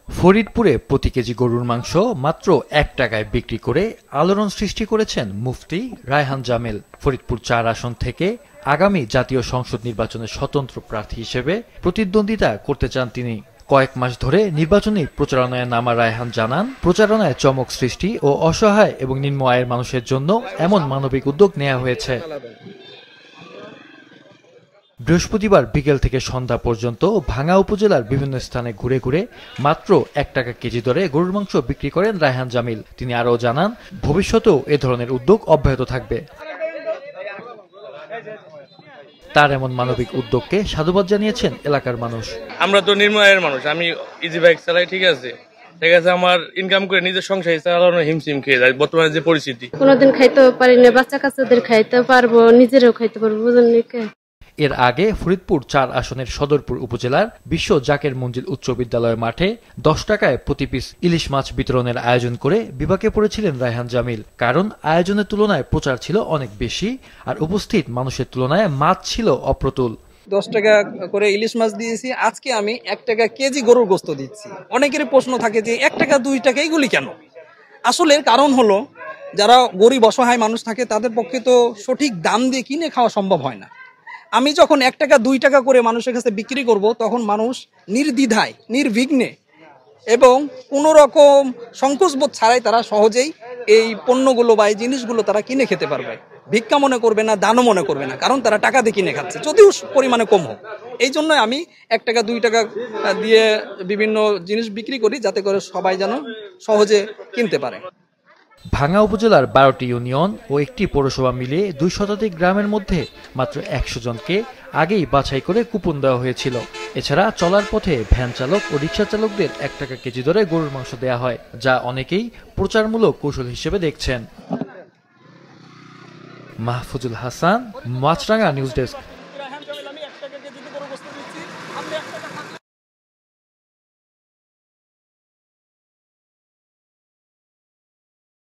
ফরিদপুরে প্রতি কেজি গরুর মাংস মাত্র ১ টাকায় বিক্রি করে আলোড়ন সৃষ্টি করেছেন মুফতি রায়হান জামিল। ফরিদপুর ৪ আসন থেকে আগামী জাতীয় সংসদ নির্বাচনে স্বতন্ত্র প্রার্থী হিসেবে প্রতিদ্বন্দ্বিতা করতে চান তিনি। কয়েক মাস ধরে নির্বাচনী প্রচারণায় নামা রায়হান জানান, প্রচারণায় চমক সৃষ্টি ও অসহায় এবং নিম্ন আয়ের মানুষের জন্য এমন মানবিক উদ্যোগ নেওয়া হয়েছে। বৃহস্পতিবার বিকেল থেকে সন্ধ্যা পর্যন্ত ভাঙ্গা উপজেলার বিভিন্ন স্থানে ঘুরে ঘুরে মাত্র ১ টাকা কেজি দরে গরুর মাংস বিক্রি করেন রায়হান জামিল। তিনি আরও জানান, ভবিষ্যতেও এ ধরনের উদ্যোগ অব্যাহত থাকবে। তার এমন মানবিক উদ্যোগকে সাধুবাদ জানিয়েছেন এলাকার মানুষ। আমরা তো নিম্ন আয়ের মানুষ, আমি ইজি বাইক চালাই, ঠিক আছে, আমার ইনকাম করে নিজের সংসার চালানো হিমশিম খেয়ে যায় বর্তমানে যে পরিস্থিতি। কোনোদিন খাইতেও পারি না, বাচ্চা কাচ্চাদের খাইতে পারবো, নিজেরাও খাইতে পারবো, বুঝলেন। এর আগে ফরিদপুর ৪ আসনের সদরপুর উপজেলার বিশ্ব জাকের মঞ্জিল উচ্চ বিদ্যালয় মাঠে ১০ টাকায় প্রতি পিস ইলিশ মাছ বিতরণের আয়োজন করে বিপাকে পড়েছিলেন রায়হান জামিল। কারণ আয়োজনের তুলনায় প্রচার ছিল অনেক বেশি আর উপস্থিত মানুষের তুলনায় মাছ ছিল অপ্রতুল। ১০ টাকা করে ইলিশ মাছ দিয়েছি, আজকে আমি ১ টাকা কেজি গরুর গোস্ত দিচ্ছি। অনেকেরই প্রশ্ন থাকে যে ১ টাকা ২ টাকা এইগুলি কেন? আসলে কারণ হলো, যারা গরিব অসহায় মানুষ থাকে তাদের পক্ষে তো সঠিক দাম দিয়ে কিনে খাওয়া সম্ভব হয় না। আমি যখন ১ টাকা ২ টাকা করে মানুষের কাছে বিক্রি করব, তখন মানুষ নির্দ্বিধায় নির্বিঘ্নে এবং কোনো রকম সংকোচবোধ ছাড়াই তারা সহজেই এই পণ্যগুলো বা এই জিনিসগুলো তারা কিনে খেতে পারবে। ভিক্ষা মনে করবে না, দানও মনে করবে না, কারণ তারা টাকা দিয়ে কিনে খাচ্ছে, যদিও পরিমাণে কম হোক। এই জন্য আমি ১ টাকা ২ টাকা দিয়ে বিভিন্ন জিনিস বিক্রি করি, যাতে করে সবাই যেন সহজে কিনতে পারে। ভাঙ্গা উপজেলার ১২টি ইউনিয়ন ও একটি পৌরসভা মিলিয়ে ২ শতাধিক গ্রামের মধ্যে মাত্র ১০০ জনকে আগেই বাছাই করে কুপন দেওয়া হয়েছিল। এছাড়া চলার পথে ভ্যান চালক ও রিকশা চালকদের ১ টাকা কেজি দরে গরুর মাংস দেওয়া হয়, যা অনেকেই প্রচারমূলক কৌশল হিসেবে দেখছেন। মাহফুজুল হাসান, মাছরাঙা নিউজ ডেস্ক।